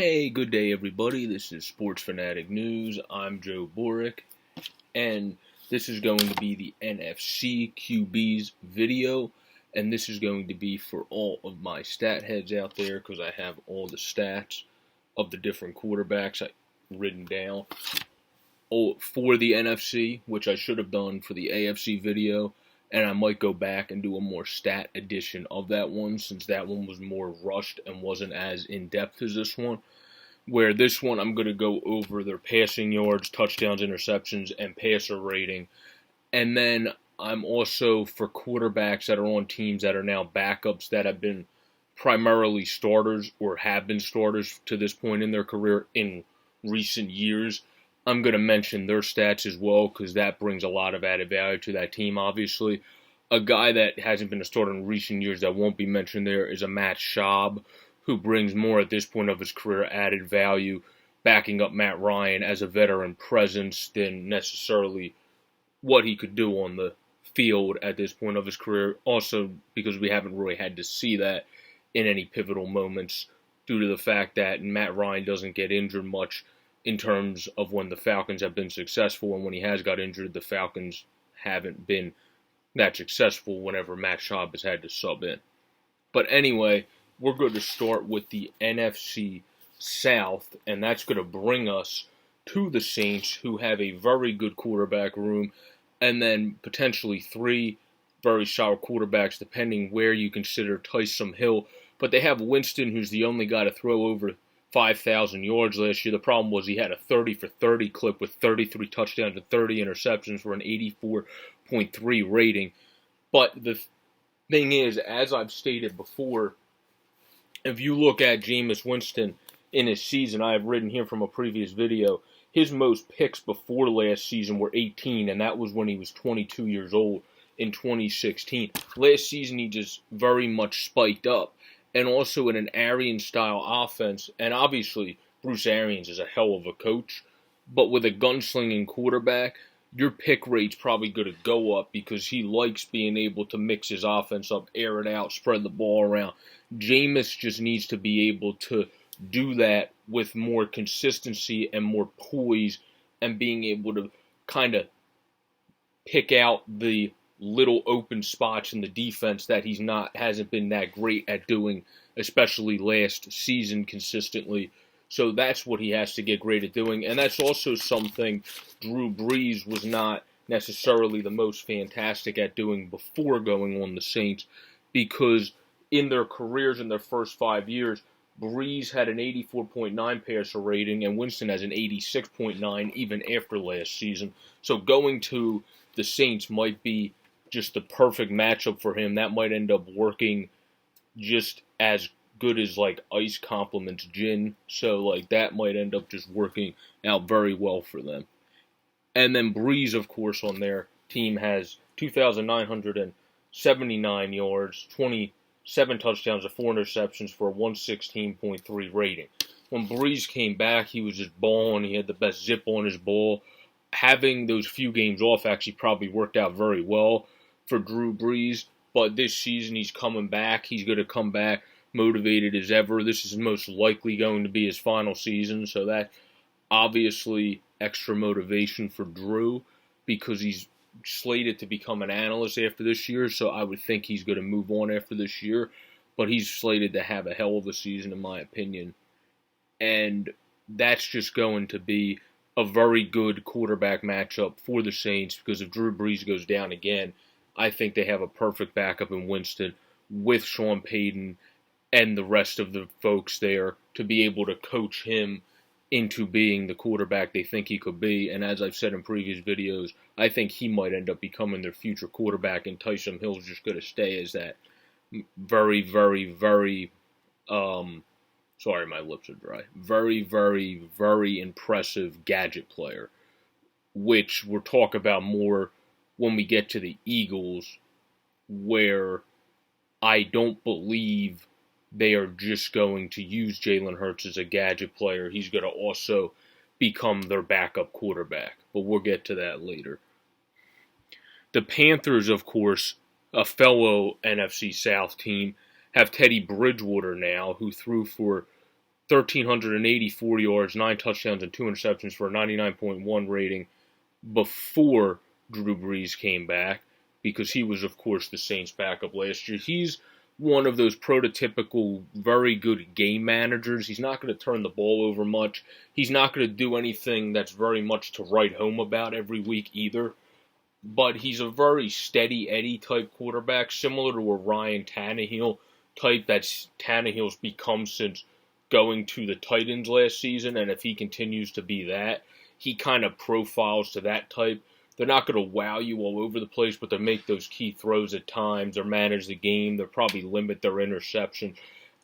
Hey, good day everybody. This is Sports Fanatic News. I'm Joe Boric, and this is going to be the NFC QB's video, and this is going to be for all of my stat heads out there because I have all the stats of the different quarterbacks written down for the NFC, which I should have done for the AFC video, and I might go back and do a more stat edition of that one since that one was more rushed and wasn't as in-depth as this one. Where this one I'm going to go over their passing yards, touchdowns, interceptions, and passer rating. And then I'm also for quarterbacks that are on teams that are now backups that have been primarily starters or have been starters to this point in their career in recent years. I'm going to mention their stats as well because that brings a lot of added value to that team, obviously. A guy that hasn't been a starter in recent years that won't be mentioned there is a Matt Schaub, who brings more at this point of his career added value, backing up Matt Ryan as a veteran presence than necessarily what he could do on the field at this point of his career. Also, because we haven't really had to see that in any pivotal moments due to the fact that Matt Ryan doesn't get injured much in terms of when the Falcons have been successful, and when he has got injured, the Falcons haven't been that successful whenever Matt Schaub has had to sub in. But anyway, we're going to start with the NFC South, and that's going to bring us to the Saints, who have a very good quarterback room, and then potentially three very solid quarterbacks, depending where you consider Taysom Hill. But they have Winston, who's the only guy to throw over 5,000 yards last year. The problem was he had a 30-for-30 clip with 33 touchdowns and 30 interceptions for an 84.3 rating. But the thing is, as I've stated before, if you look at Jameis Winston in his season, I have written here from a previous video, his most picks before last season were 18, and that was when he was 22 years old in 2016. Last season, he just very much spiked up, and also in an Arians-style offense, and obviously Bruce Arians is a hell of a coach, but with a gunslinging quarterback, your pick rate's probably going to go up because he likes being able to mix his offense up, air it out, spread the ball around. Jameis just needs to be able to do that with more consistency and more poise and being able to kind of pick out the little open spots in the defense that hasn't been that great at doing, especially last season consistently. So that's what he has to get great at doing. And that's also something Drew Brees was not necessarily the most fantastic at doing before going on the Saints, because in their careers in their first 5 years, Brees had an 84.9 passer rating and Winston has an 86.9 even after last season. So going to the Saints might be just the perfect matchup for him. That might end up working just as good as like ice complements gin. So like that might end up just working out very well for them. And then Brees, of course, on their team has 2,979 yards, 27 touchdowns and 4 interceptions for a 116.3 rating. When Brees came back, he was just balling. He had the best zip on his ball. Having those few games off actually probably worked out very well for Drew Brees. But this season, he's coming back. He's going to come back motivated as ever. This is most likely going to be his final season. So that obviously extra motivation for Drew because he's slated to become an analyst after this year, so I would think he's going to move on after this year, but he's slated to have a hell of a season in my opinion, and that's just going to be a very good quarterback matchup for the Saints because if Drew Brees goes down again, I think they have a perfect backup in Winston with Sean Payton and the rest of the folks there to be able to coach him into being the quarterback they think he could be. And as I've said in previous videos, I think he might end up becoming their future quarterback, and Taysom Hill's just going to stay as that very, very, very, sorry, my lips are dry, very, very, very impressive gadget player, which we'll talk about more when we get to the Eagles, where I don't believe they are just going to use Jalen Hurts as a gadget player. He's going to also become their backup quarterback, but we'll get to that later. The Panthers, of course, a fellow NFC South team, have Teddy Bridgewater now, who threw for 1,384 yards, 9 touchdowns, and 2 interceptions for a 99.1 rating before Drew Brees came back, because he was, of course, the Saints' backup last year. He's one of those prototypical, very good game managers. He's not going to turn the ball over much. He's not going to do anything that's very much to write home about every week either. But he's a very steady Eddie type quarterback, similar to a Ryan Tannehill type that Tannehill's become since going to the Titans last season. And if he continues to be that, he kind of profiles to that type. They're not going to wow you all over the place, but they make those key throws at times. They manage the game. They'll probably limit their interception.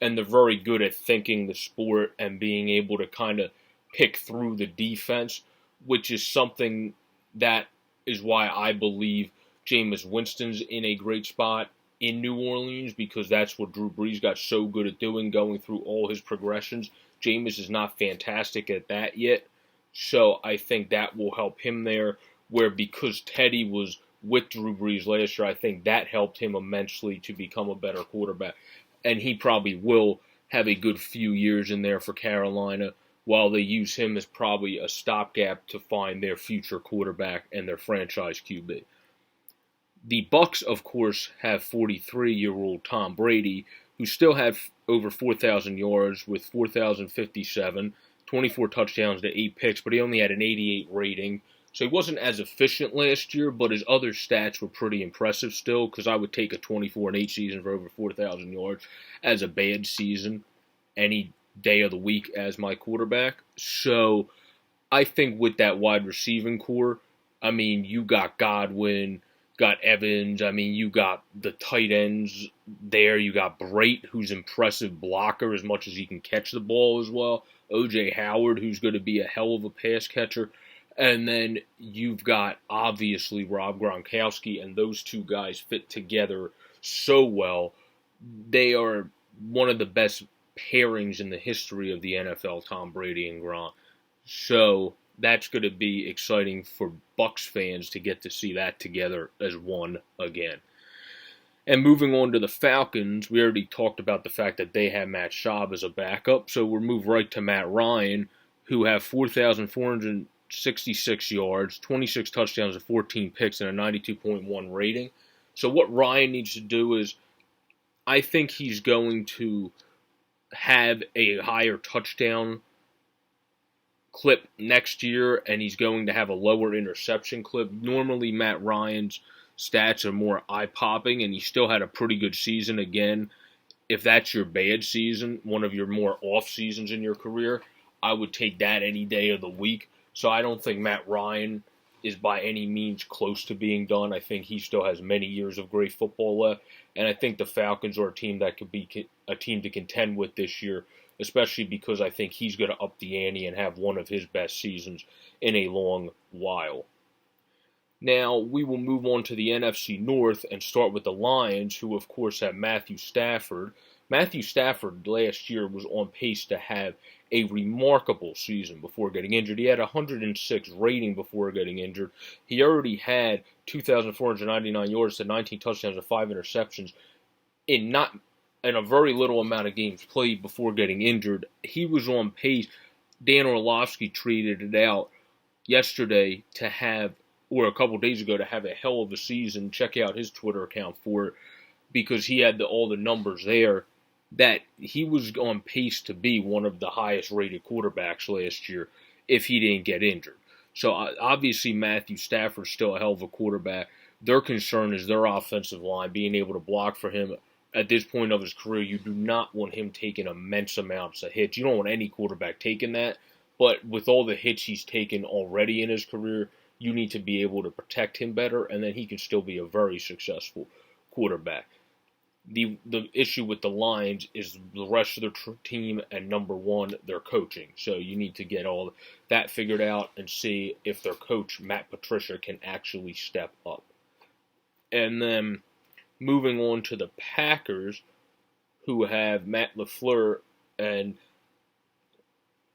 And they're very good at thinking the sport and being able to kind of pick through the defense, which is something that is why I believe Jameis Winston's in a great spot in New Orleans, because that's what Drew Brees got so good at doing, going through all his progressions. Jameis is not fantastic at that yet, so I think that will help him there. Where because Teddy was with Drew Brees last year, I think that helped him immensely to become a better quarterback. And he probably will have a good few years in there for Carolina, while they use him as probably a stopgap to find their future quarterback and their franchise QB. The Bucs, of course, have 43-year-old Tom Brady, who still had over 4,000 yards with 4,057, 24 touchdowns to 8 picks, but he only had an 88 rating. So he wasn't as efficient last year, but his other stats were pretty impressive still, because I would take a 24-8 season for over 4,000 yards as a bad season any day of the week as my quarterback. So I think with that wide receiving core, I mean, you got Godwin, got Evans, I mean, you got the tight ends there, you got Brait, who's impressive blocker as much as he can catch the ball as well, O.J. Howard, who's going to be a hell of a pass catcher. And then you've got, obviously, Rob Gronkowski, and those two guys fit together so well. They are one of the best pairings in the history of the NFL, Tom Brady and Gronk. So that's going to be exciting for Bucs fans to get to see that together as one again. And moving on to the Falcons, we already talked about the fact that they have Matt Schaub as a backup, so we'll move right to Matt Ryan, who have 4,466 yards, 26 touchdowns, and 14 picks, and a 92.1 rating. So what Ryan needs to do is, I think he's going to have a higher touchdown clip next year, and he's going to have a lower interception clip. Normally, Matt Ryan's stats are more eye-popping, and he still had a pretty good season. Again, if that's your bad season, one of your more off seasons in your career, I would take that any day of the week. So I don't think Matt Ryan is by any means close to being done. I think he still has many years of great football left, and I think the Falcons are a team that could be a team to contend with this year, especially because I think he's going to up the ante and have one of his best seasons in a long while. Now, we will move on to the NFC North and start with the Lions, who, of course, have Matthew Stafford. Matthew Stafford last year was on pace to have a remarkable season before getting injured. He had a 106 rating before getting injured. He already had 2,499 yards to 19 touchdowns and 5 interceptions in a very little amount of games played before getting injured. He was on pace. Dan Orlovsky tweeted it out yesterday to have, or a couple days ago, to have a hell of a season. Check out his Twitter account for it, because he had all the numbers there, that he was on pace to be one of the highest rated quarterbacks last year if he didn't get injured. So obviously Matthew Stafford's still a hell of a quarterback. Their concern is their offensive line, being able to block for him. At this point of his career, you do not want him taking immense amounts of hits. You don't want any quarterback taking that, but with all the hits he's taken already in his career, you need to be able to protect him better, and then he can still be a very successful quarterback. The issue with the Lions is the rest of their team, and number one, their coaching. So you need to get all that figured out and see if their coach, Matt Patricia, can actually step up. And then moving on to the Packers, who have Matt LaFleur and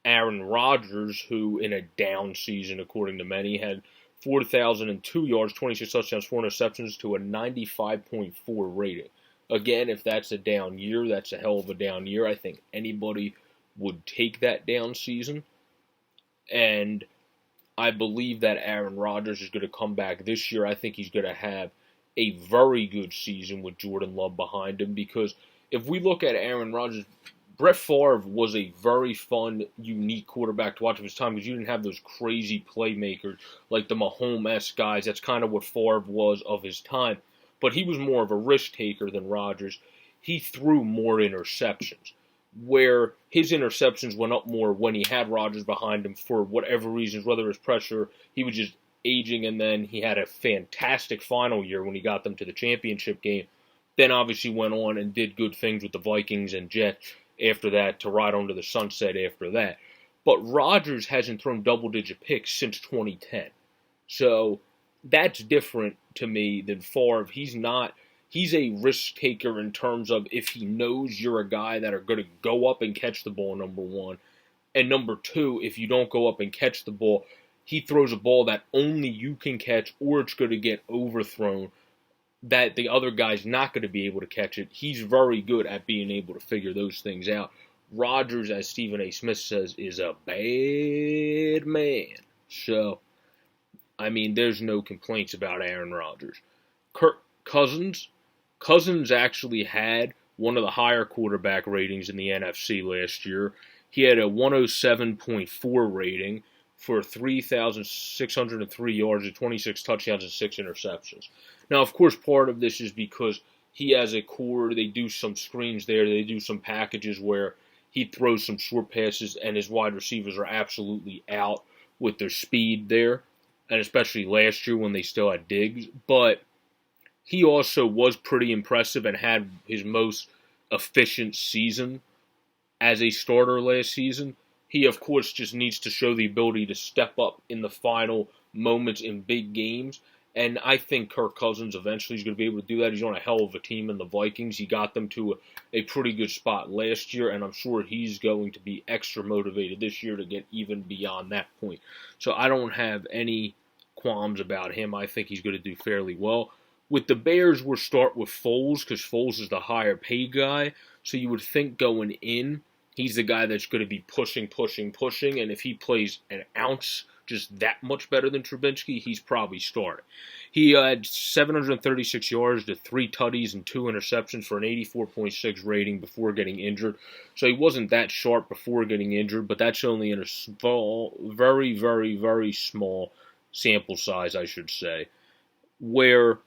Aaron Rodgers, who in a down season, according to many, had 4,002 yards, 26 touchdowns, 4 interceptions to a 95.4 rating. Again, if that's a down year, that's a hell of a down year. I think anybody would take that down season. And I believe that Aaron Rodgers is going to come back this year. I think he's going to have a very good season with Jordan Love behind him, because if we look at Aaron Rodgers, Brett Favre was a very fun, unique quarterback to watch of his time, because you didn't have those crazy playmakers like the Mahomes-esque guys. That's kind of what Favre was of his time. But he was more of a risk taker than Rodgers. He threw more interceptions, where his interceptions went up more when he had Rodgers behind him for whatever reasons, whether it was pressure, he was just aging, and then he had a fantastic final year when he got them to the championship game. Then obviously went on and did good things with the Vikings and Jets after that to ride on to the sunset after that. But Rodgers hasn't thrown double-digit picks since 2010. So that's different to me than Favre. He's a risk taker in terms of if he knows you're a guy that are going to go up and catch the ball, number one. And number two, if you don't go up and catch the ball, he throws a ball that only you can catch, or it's going to get overthrown, that the other guy's not going to be able to catch it. He's very good at being able to figure those things out. Rodgers, as Stephen A. Smith says, is a bad man. So, I mean, there's no complaints about Aaron Rodgers. Kirk Cousins actually had one of the higher quarterback ratings in the NFC last year. He had a 107.4 rating for 3,603 yards and 26 touchdowns and 6 interceptions. Now, of course, part of this is because he has a core. They do some screens there. They do some packages where he throws some short passes, and his wide receivers are absolutely out with their speed there, and especially last year when they still had Diggs. But he also was pretty impressive and had his most efficient season as a starter last season. He, of course, just needs to show the ability to step up in the final moments in big games. And I think Kirk Cousins eventually is going to be able to do that. He's on a hell of a team in the Vikings. He got them to a pretty good spot last year, and I'm sure he's going to be extra motivated this year to get even beyond that point. So I don't have any qualms about him. I think he's going to do fairly well. With the Bears, we'll start with Foles, because Foles is the higher paid guy. So you would think going in, he's the guy that's going to be pushing, and if he plays an ounce just that much better than Trubinsky, he's probably starting. He had 736 yards to 3 tutties and 2 interceptions for an 84.6 rating before getting injured. So he wasn't that sharp before getting injured, but that's only in a small, very, very, very small sample size, I should say, where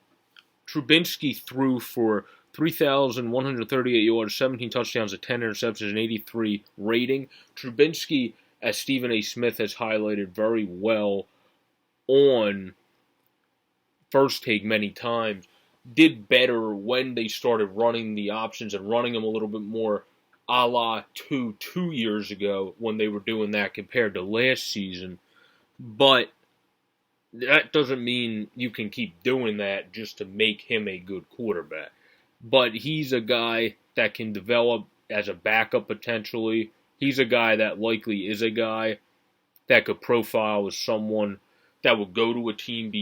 Trubinsky threw for 3,138 yards, 17 touchdowns, 10 interceptions, and 83 rating. Trubinsky, as Stephen A. Smith has highlighted very well on First Take many times, did better when they started running the options and running them a little bit more a la 2 years ago when they were doing that compared to last season. But that doesn't mean you can keep doing that just to make him a good quarterback. But he's a guy that can develop as a backup potentially. He's a guy that likely is a guy that could profile as someone that would go to a team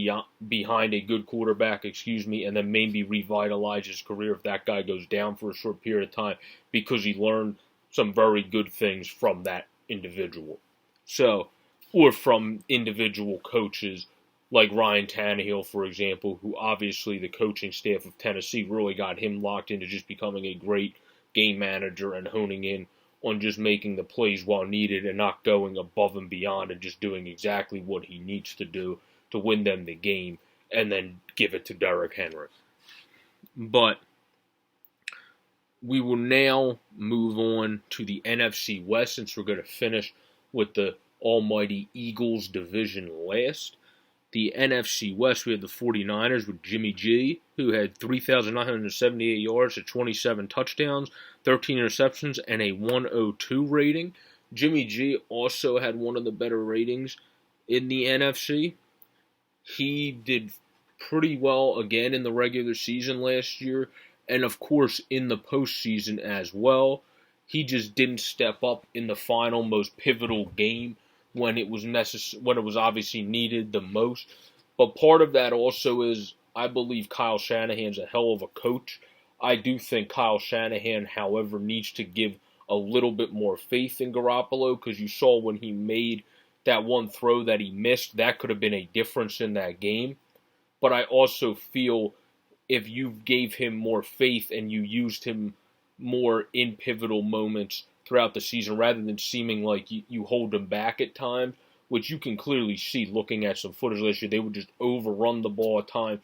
behind a good quarterback, and then maybe revitalize his career if that guy goes down for a short period of time, because he learned some very good things from that individual. So, or from individual coaches like Ryan Tannehill, for example, who obviously the coaching staff of Tennessee really got him locked into just becoming a great game manager and honing in on just making the plays while needed and not going above and beyond and just doing exactly what he needs to do to win them the game and then give it to Derrick Henry. But we will now move on to the NFC West, since we're going to finish with the almighty Eagles division last. The NFC West, we have the 49ers with Jimmy G, who had 3,978 yards to 27 touchdowns, 13 interceptions, and a 102 rating. Jimmy G also had one of the better ratings in the NFC. He did pretty well again in the regular season last year, and of course in the postseason as well. He just didn't step up in the final, most pivotal game when it was when it was obviously needed the most. But part of that also is, I believe Kyle Shanahan's a hell of a coach. I do think Kyle Shanahan, however, needs to give a little bit more faith in Garoppolo, because you saw when he made that one throw that he missed, that could have been a difference in that game. But I also feel if you gave him more faith and you used him more in pivotal moments throughout the season, rather than seeming like you hold him back at times, which you can clearly see looking at some footage last year, they would just overrun the ball at times,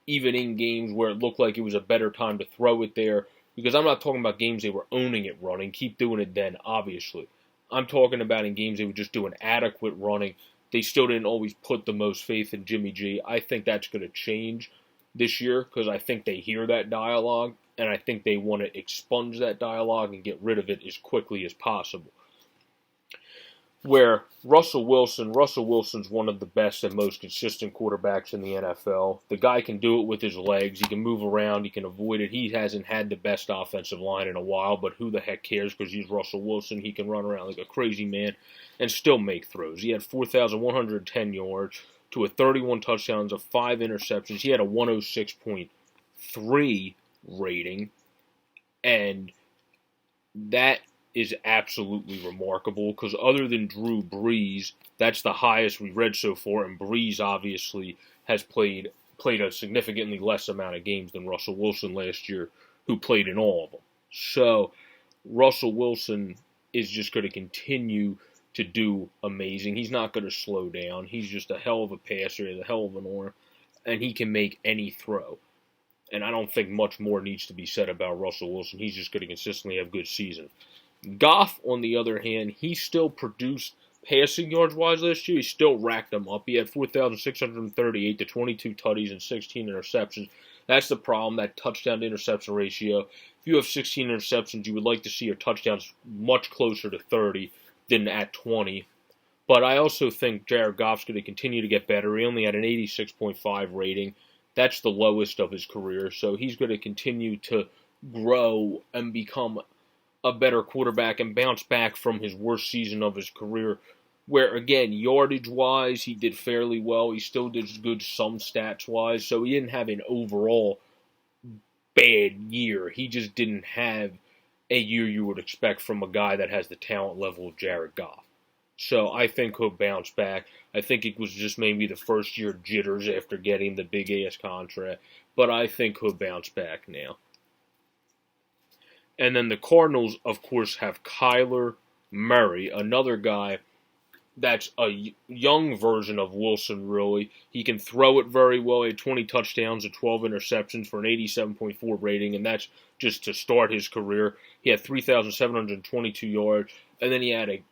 even in games where it looked like it was a better time to throw it there. Because I'm not talking about games they were owning it running. Keep doing it then, obviously. I'm talking about in games they would just do an adequate running. They still didn't always put the most faith in Jimmy G. I think that's going to change this year, because I think they hear that dialogue, and I think they want to expunge that dialogue and get rid of it as quickly as possible. Where Russell Wilson's one of the best and most consistent quarterbacks in the NFL. The guy can do it with his legs. He can move around. He can avoid it. He hasn't had the best offensive line in a while, but who the heck cares, because he's Russell Wilson. He can run around like a crazy man and still make throws. He had 4,110 yards to a 31 touchdowns of 5 interceptions. He had a 106.3 rating, and that is absolutely remarkable, because other than Drew Brees, that's the highest we've read so far, and Brees obviously has played a significantly less amount of games than Russell Wilson last year, who played in all of them. So Russell Wilson is just going to continue to do amazing. He's not going to slow down. He's just a hell of a passer, a hell of an arm, and he can make any throw. And I don't think much more needs to be said about Russell Wilson. He's just going to consistently have good seasons. Goff, on the other hand, he still produced passing yards-wise last year. He still racked them up. He had 4,638 to 22 tutties and 16 interceptions. That's the problem, that touchdown-to-interception ratio. If you have 16 interceptions, you would like to see your touchdowns much closer to 30 than at 20. But I also think Jared Goff's going to continue to get better. He only had an 86.5 rating. That's the lowest of his career. So he's going to continue to grow and become a better quarterback and bounce back from his worst season of his career, where, again, yardage-wise, he did fairly well. He still did good some stats-wise, so he didn't have an overall bad year. He just didn't have a year you would expect from a guy that has the talent level of Jared Goff. So I think he'll bounce back. I think it was just maybe the first-year jitters after getting the big-ass contract, but I think he'll bounce back now. And then the Cardinals, of course, have Kyler Murray, another guy that's a young version of Wilson, really. He can throw it very well. He had 20 touchdowns and 12 interceptions for an 87.4 rating, and that's just to start his career. He had 3,722 yards, and then he had a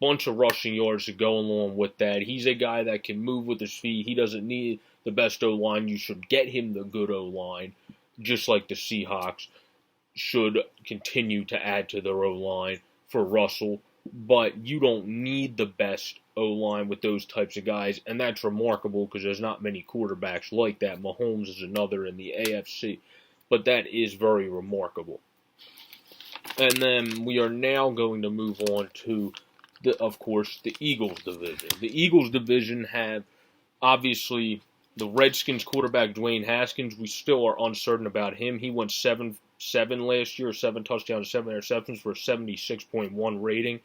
bunch of rushing yards to go along with that. He's a guy that can move with his feet. He doesn't need the best O-line. You should get him the good O-line, just like the Seahawks should continue to add to their O-line for Russell, but you don't need the best O-line with those types of guys, and that's remarkable because there's not many quarterbacks like that. Mahomes is another in the AFC, but that is very remarkable. And then we are now going to move on to, of course, the Eagles division. The Eagles division have, obviously, the Redskins quarterback Dwayne Haskins. We still are uncertain about him. He went 7 last year, 7 touchdowns, 7 interceptions for a 76.1 rating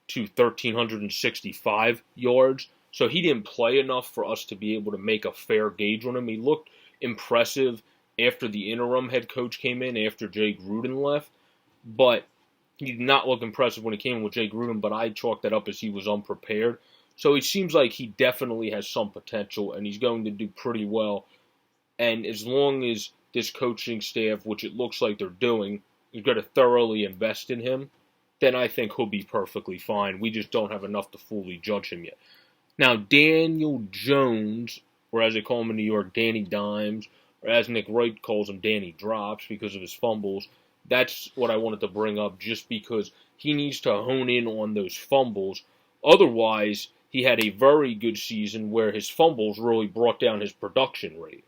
to 1,365 yards. So he didn't play enough for us to be able to make a fair gauge on him. He looked impressive after the interim head coach came in, after Jay Gruden left, but he did not look impressive when he came in with Jay Gruden, but I chalked that up as he was unprepared. So it seems like he definitely has some potential, and he's going to do pretty well. And as long as this coaching staff, which it looks like they're doing, is going to thoroughly invest in him, then I think he'll be perfectly fine. We just don't have enough to fully judge him yet. Now, Daniel Jones, or as they call him in New York, Danny Dimes, or as Nick Wright calls him, Danny Drops because of his fumbles, that's what I wanted to bring up just because he needs to hone in on those fumbles. Otherwise, he had a very good season where his fumbles really brought down his production rate.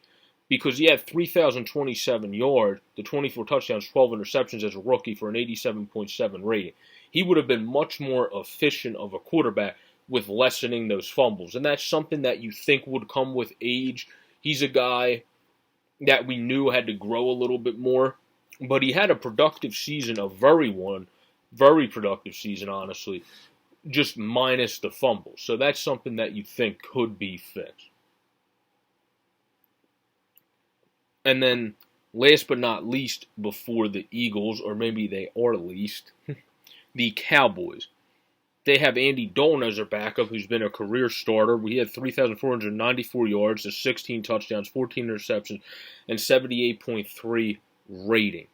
Because he had 3,027 yards, the 24 touchdowns, 12 interceptions as a rookie for an 87.7 rating. He would have been much more efficient of a quarterback with lessening those fumbles. And that's something that you think would come with age. He's a guy that we knew had to grow a little bit more. But he had a productive season, a very Very productive season, honestly, just minus the fumbles. So that's something that you think could be fixed. And then, last but not least, before the Eagles, or maybe they are least, the Cowboys. They have Andy Dalton as their backup, who's been a career starter. We had 3,494 yards, 16 touchdowns, 14 interceptions, and 78.3 rating.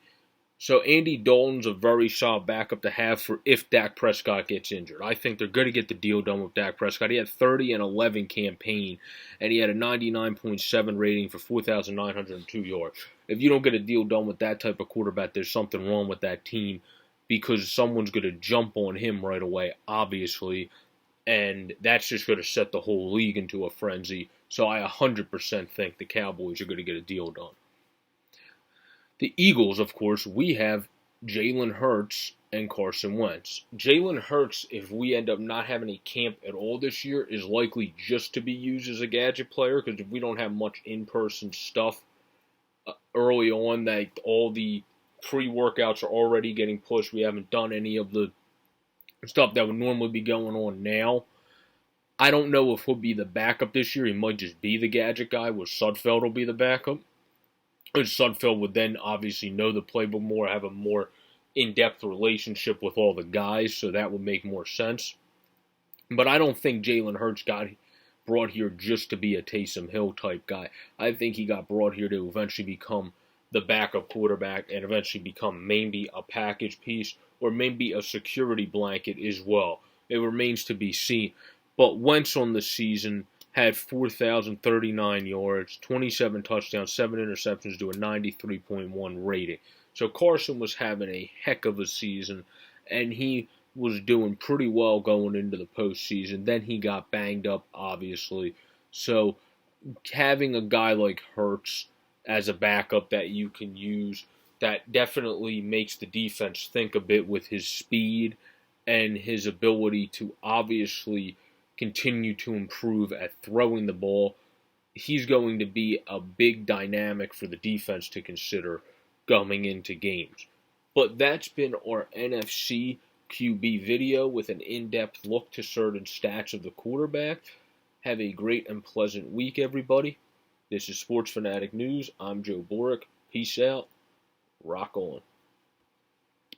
So Andy Dalton's a very solid backup to have for if Dak Prescott gets injured. I think they're going to get the deal done with Dak Prescott. He had 30-11 campaign, and he had a 99.7 rating for 4,902 yards. If you don't get a deal done with that type of quarterback, there's something wrong with that team because someone's going to jump on him right away, obviously, and that's just going to set the whole league into a frenzy. So I 100% think the Cowboys are going to get a deal done. The Eagles, of course, we have Jalen Hurts and Carson Wentz. Jalen Hurts, if we end up not having a camp at all this year, is likely just to be used as a gadget player because if we don't have much in-person stuff early on, that all the pre-workouts are already getting pushed. We haven't done any of the stuff that would normally be going on now. I don't know if he'll be the backup this year. He might just be the gadget guy, where Sudfeld will be the backup. And Sudfeld would then obviously know the playbook more, have a more in-depth relationship with all the guys, so that would make more sense. But I don't think Jalen Hurts got brought here just to be a Taysom Hill type guy. I think he got brought here to eventually become the backup quarterback and eventually become maybe a package piece or maybe a security blanket as well. It remains to be seen. But Wentz on the season had 4,039 yards, 27 touchdowns, 7 interceptions to a 93.1 rating. So Carson was having a heck of a season, and he was doing pretty well going into the postseason. Then he got banged up, obviously. So having a guy like Hurts as a backup that you can use, that definitely makes the defense think a bit with his speed and his ability to obviously continue to improve at throwing the ball. He's going to be a big dynamic for the defense to consider coming into games. But that's been our NFC QB video with an in-depth look to certain stats of the quarterback. Have a great and pleasant week, everybody. This is Sports Fanatic News. I'm Joe Boric. Peace out. Rock on.